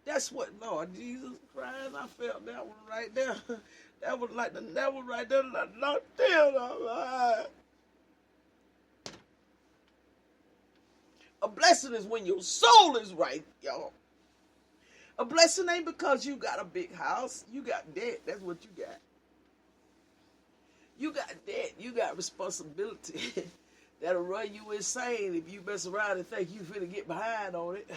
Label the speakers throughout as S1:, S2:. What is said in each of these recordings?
S1: That's what, Lord Jesus Christ, I felt that one right there. That was like the devil right there. Not there. A blessing is when your soul is right, y'all. A blessing ain't because you got a big house. You got debt. That's what you got. You got debt. You got responsibility. That'll run you insane if you mess around and think you finna get behind on it.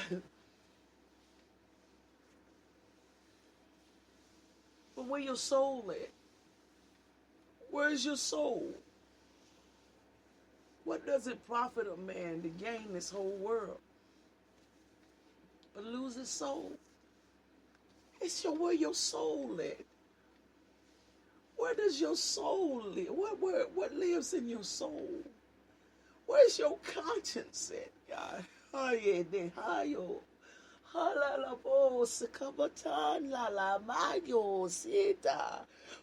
S1: But where your soul at? Where's your soul? What does it profit a man to gain this whole world but lose his soul? It's where your soul at? Where does your soul live? What lives in your soul? Where's your conscience at, God? Oh yeah, then hayo.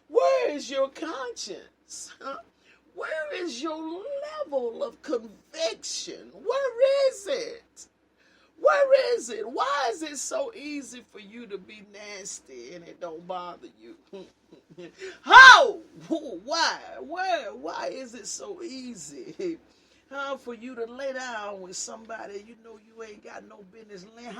S1: Where is your conscience? Huh? Where is your level of conviction? Where is it? Where is it? Why is it so easy for you to be nasty and it don't bother you? How? Why? Where? Why is it so easy? For you to lay down with somebody you know you ain't got no business laying.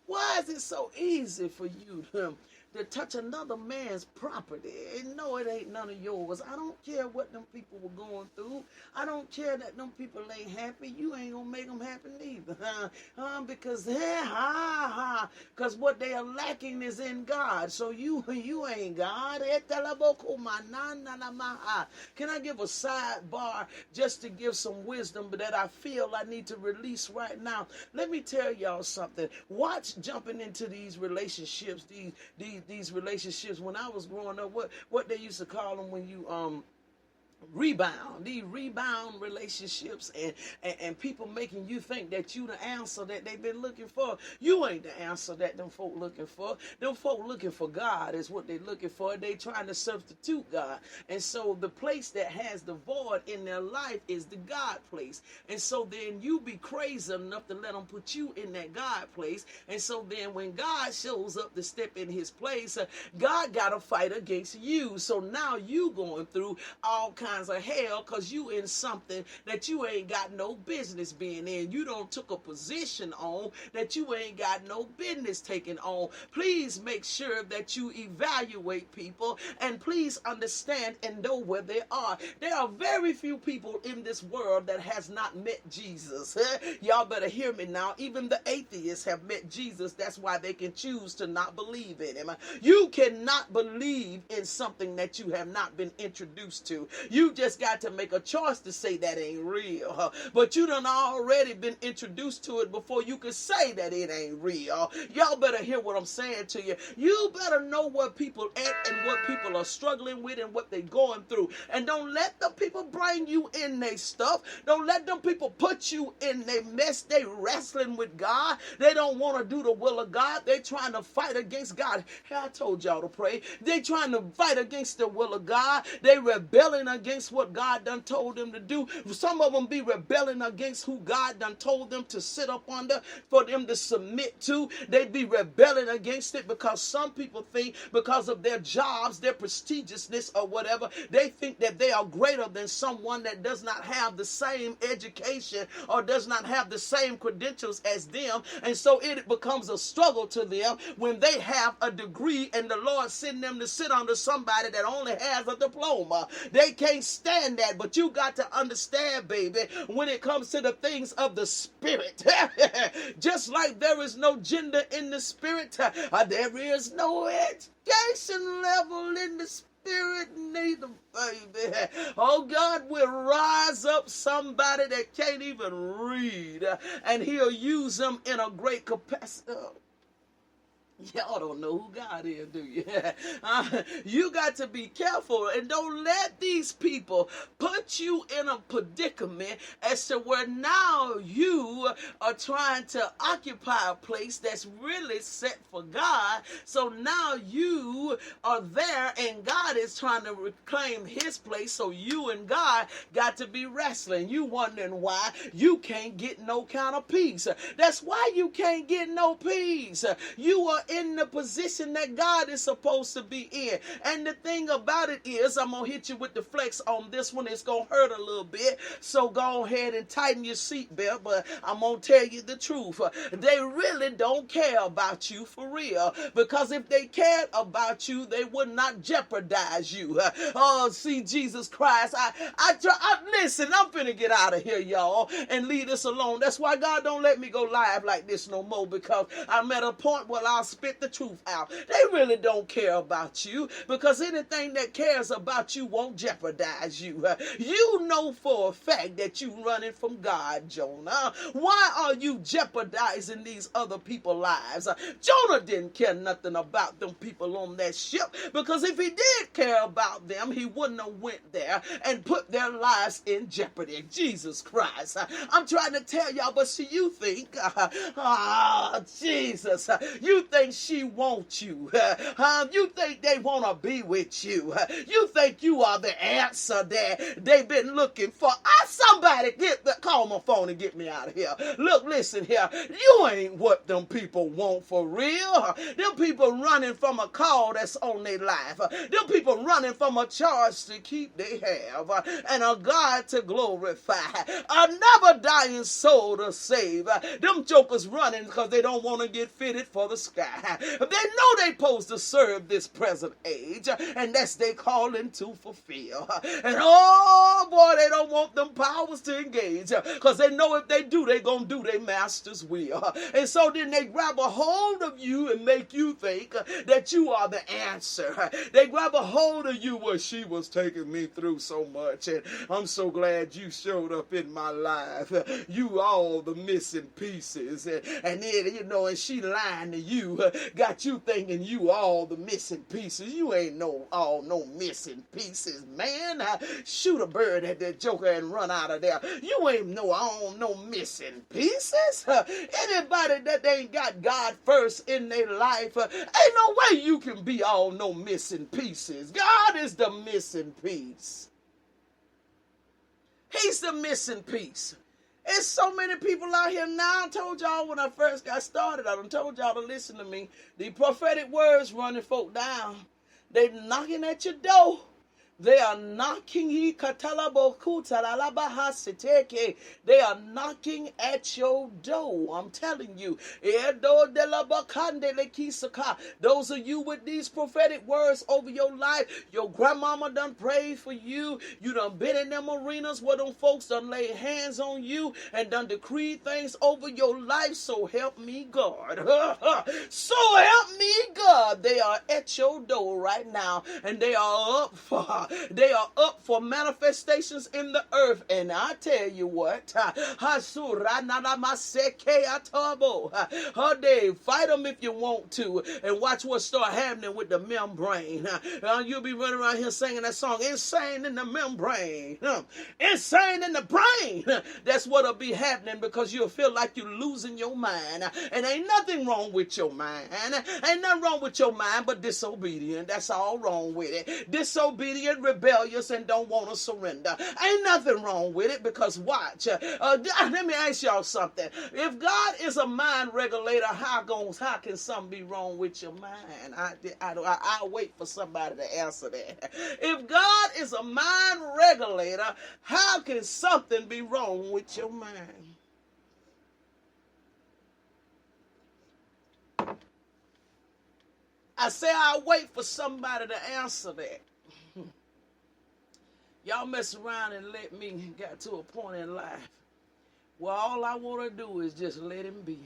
S1: Why is it so easy for you to touch another man's property and know it ain't none of yours? I don't care what them people were going through. I don't care that them people ain't happy. You ain't gonna make them happy neither. Because what they are lacking is in God. So you ain't God. Can I give a sidebar just to give some wisdom that I feel I need to release right now? Let me tell y'all something. Watch jumping into these relationships, these relationships. When I was growing up, what they used to call them when you these rebound relationships, and people making you think that you the answer that they've been looking for. You ain't the answer that them folk looking for. Them folk looking for God is what they looking for. They trying to substitute God. And so the place that has the void in their life is the God place. And so then you be crazy enough to let them put you in that God place. And so then when God shows up to step in his place, God got to fight against you. So now you going through all kinds of hell because you in something that you ain't got no business being in. You don't took a position on that you ain't got no business taking on. Please make sure that you evaluate people, and please understand and know where they are. There are very few people in this world that has not met Jesus. Y'all better hear me now. Even the atheists have met Jesus. That's why they can choose to not believe in him. You cannot believe in something that you have not been introduced to. You just got to make a choice to say that ain't real. But you done already been introduced to it before you could say that it ain't real. Y'all better hear what I'm saying to you. You better know where people at and what people are struggling with and what they going through. And don't let the people bring you in their stuff. Don't let them people put you in their mess. They wrestling with God. They don't want to do the will of God. They trying to fight against God. Hey, I told y'all to pray. They trying to fight against the will of God. They rebelling against what God done told them to do. Some of them be rebelling against who God done told them to sit up under, for them to submit to. They be rebelling against it because some people think because of their jobs, their prestigiousness or whatever, they think that they are greater than someone that does not have the same education or does not have the same credentials as them. And so it becomes a struggle to them when they have a degree and the Lord send them to sit under somebody that only has a diploma. They can't stand that. But you got to understand, baby, when it comes to the things of the spirit, just like there is no gender in the spirit, there is no education level in the spirit neither, baby. Oh, God will rise up somebody that can't even read, and he'll use them in a great capacity. Y'all don't know who God is, do you? You got to be careful and don't let these people put you in a predicament as to where now you are trying to occupy a place that's really set for God. So now you are there and God is trying to reclaim his place. So you and God got to be wrestling. You wondering why you can't get no kind of peace. That's why you can't get no peace. You are in the position that God is supposed to be in. And the thing about it is, I'm going to hit you with the flex on this one. It's going to hurt a little bit. So go ahead and tighten your seatbelt. But I'm going to tell you the truth. They really don't care about you for real. Because if they cared about you, they would not jeopardize you. Oh, see, Jesus Christ. Listen, I'm finna get out of here, y'all, and leave this alone. That's why God don't let me go live like this no more, because I'm at a point where I'll spit the truth out. They really don't care about you, because anything that cares about you won't jeopardize you. You know for a fact that you running from God, Jonah. Why are you jeopardizing these other people's lives? Jonah didn't care nothing about them people on that ship, because if he did care about them, he wouldn't have went there and put their lives in jeopardy. Jesus Christ. I'm trying to tell y'all, but see, you think, Jesus, you think she wants you. You think they want to be with you. You think you are the answer that they've been looking for. Somebody call my phone and get me out of here. Look, listen here. You ain't what them people want for real. Them people running from a call that's on their life. Them people running from a charge to keep they have. And a God to glorify. A never dying soul to save. Them jokers running because they don't want to get fitted for the sky. They know they supposed to serve this present age, and that's they calling to fulfill. And oh boy, they don't want them powers to engage, because they know if they do, they gonna do their master's will. And so then they grab a hold of you and make you think that you are the answer. They grab a hold of you. Well, she was taking me through so much, and I'm so glad you showed up in my life. You all the missing pieces, and then, you know, and she lying to you, got you thinking you all the missing pieces. You ain't no missing pieces, man. Shoot a bird at that joker and run out of there. You ain't no missing pieces. Anybody that ain't got God first in their life, ain't no way you can be all no missing pieces. God is the missing piece. He's the missing piece. There's so many people out here now. I told y'all when I first got started, I done told y'all to listen to me. The prophetic words running folk down. They knocking at your door. They are knocking. They are knocking at your door. I'm telling you. Those of you with these prophetic words over your life, your grandmama done prayed for you. You done been in them arenas where them folks done laid hands on you and done decreed things over your life. So help me God. So help me God. They are at your door right now, and they are up for manifestations in the earth. And I tell you what, fight them if you want to, and watch what start happening with the membrane. You'll be running around here singing that song, insane in the membrane, insane in the brain. That's what'll be happening, because you'll feel like you're losing your mind. And ain't nothing wrong with your mind. Ain't nothing wrong with your mind but disobedient. That's all wrong with it. Disobedient, rebellious, and don't want to surrender. Ain't nothing wrong with it, because watch. Let me ask y'all something. If God is a mind regulator, how can something be wrong with your mind? I'll wait for somebody to answer that. If God is a mind regulator, how can something be wrong with your mind? I say I'll wait for somebody to answer that. Y'all mess around and let me get to a point in life where all I want to do is just let him be.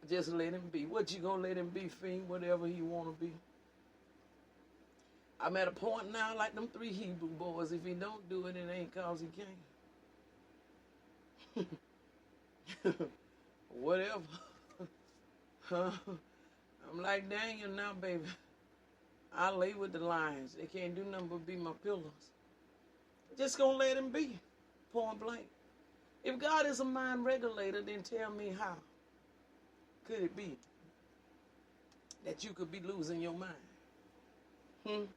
S1: Just let him be. What you gonna let him be, Fiend? Whatever he want to be. I'm at a point now like them 3 Hebrew boys. If he don't do it, it ain't cause he can't. Whatever. I'm like Daniel now, baby. I lay with the lions. They can't do nothing but be my pillows. Just gonna let him be, point blank. If God is a mind regulator, then tell me how could it be that you could be losing your mind?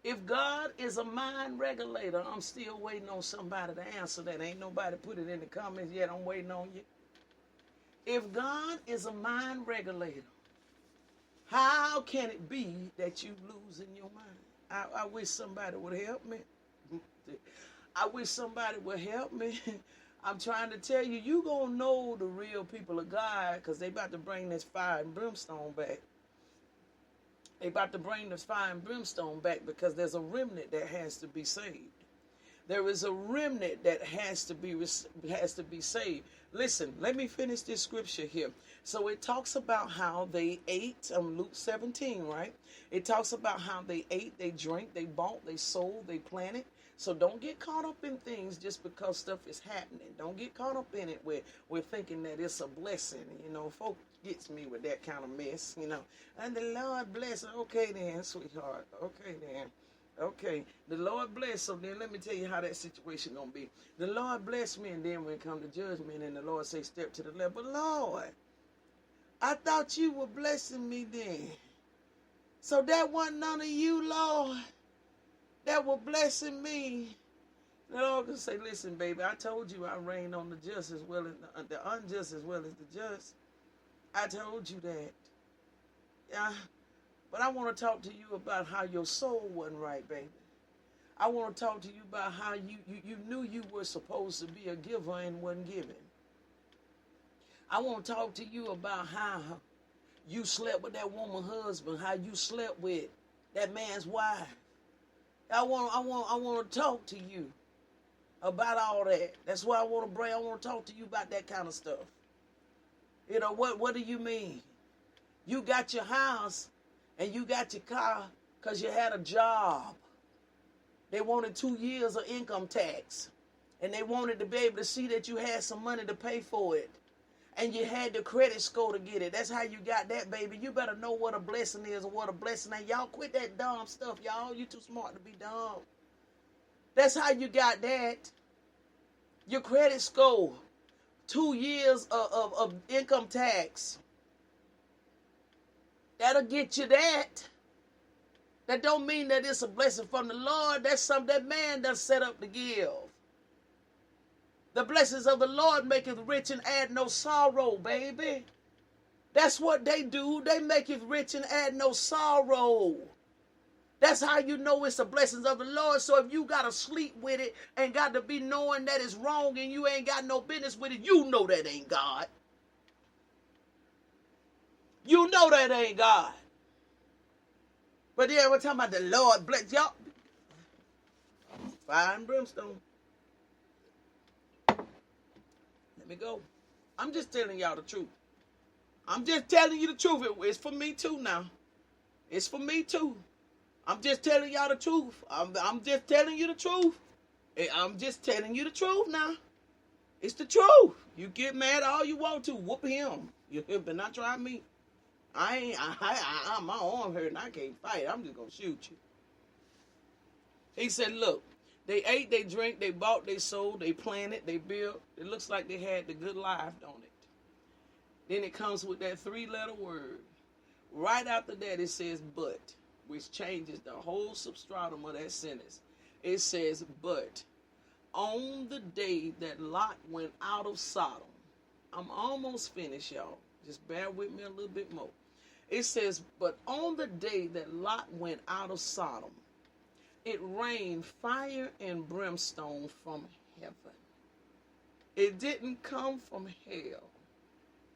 S1: If God is a mind regulator, I'm still waiting on somebody to answer that. Ain't nobody put it in the comments yet. I'm waiting on you. If God is a mind regulator, how can it be that you losing your mind? I wish somebody would help me. I wish somebody would help me. I'm trying to tell you, you going to know the real people of God because they about to bring this fire and brimstone back. They about to bring this fire and brimstone back because there's a remnant that has to be saved. There is a remnant that has to be saved. Listen, let me finish this scripture here. So it talks about how they ate, Luke 17, right? It talks about how they ate, they drank, they bought, they sold, they planted. So don't get caught up in things just because stuff is happening. Don't get caught up in it where we're thinking that it's a blessing. You know, folk gets me with that kind of mess, you know. And the Lord bless. Okay then, sweetheart. Okay then. Okay, the Lord bless. So then let me tell you how that situation gonna be. The Lord bless me, and then when it come to judgment, and the Lord say, step to the left. But Lord, I thought you were blessing me then. So that wasn't none of you, Lord, that were blessing me. The Lord can say, listen, baby, I told you I reign on the just as well as the unjust as well as the just. I told you that. Yeah. But I want to talk to you about how your soul wasn't right, baby. I want to talk to you about how you knew you were supposed to be a giver and wasn't giving. I want to talk to you about how you slept with that woman's husband, how you slept with that man's wife. I want to talk to you about all that. That's why I want to talk to you about that kind of stuff. You know, what do you mean? You got your house and you got your car because you had a job. They wanted 2 years of income tax. And they wanted to be able to see that you had some money to pay for it. And you had the credit score to get it. That's how you got that, baby. You better know what a blessing is and what a blessing ain't. Y'all quit that dumb stuff, y'all. You too smart to be dumb. That's how you got that. Your credit score. 2 years of income tax. That'll get you that. That don't mean that it's a blessing from the Lord. That's something that man does set up to give. The blessings of the Lord maketh rich and add no sorrow, baby. That's what they do. They make it rich and add no sorrow. That's how you know it's the blessings of the Lord. So if you got to sleep with it and got to be knowing that it's wrong and you ain't got no business with it, you know that ain't God. You know that ain't God. But yeah, we're talking about the Lord bless y'all. Fire and brimstone. Let me go. I'm just telling y'all the truth. I'm just telling you the truth. It's for me too now. It's for me too. I'm just telling y'all the truth. I'm just telling you the truth. I'm just telling you the truth now. It's the truth. You get mad all you want to. Whoop him. You but not try me. I'm my arm hurt and I can't fight. I'm just going to shoot you. He said, look, they ate, they drank, they bought, they sold, they planted, they built. It looks like they had the good life, don't it? Then it comes with that 3-letter word. Right after that, it says, but, which changes the whole substratum of that sentence. It says, but, on the day that Lot went out of Sodom. I'm almost finished, y'all. Just bear with me a little bit more. It says, but on the day that Lot went out of Sodom, it rained fire and brimstone from heaven. It didn't come from hell.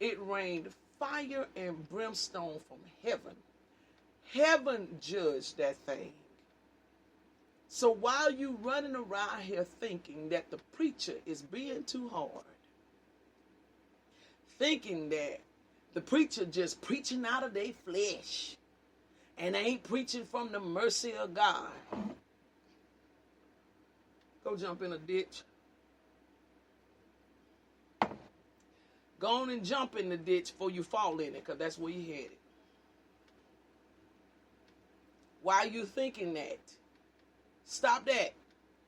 S1: It rained fire and brimstone from heaven. Heaven judged that thing. So while you running around here thinking that the preacher is being too hard, thinking that the preacher just preaching out of their flesh and ain't preaching from the mercy of God, go jump in a ditch. Go on and jump in the ditch before you fall in it, because that's where you're headed. Why are you thinking that? Stop that.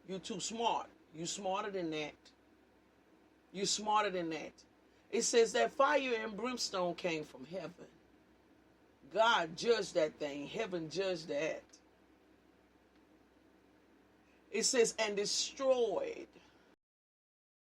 S1: You're too smart. You're smarter than that. You're smarter than that. It says that fire and brimstone came from heaven. God judged that thing. Heaven judged that. It says, and destroyed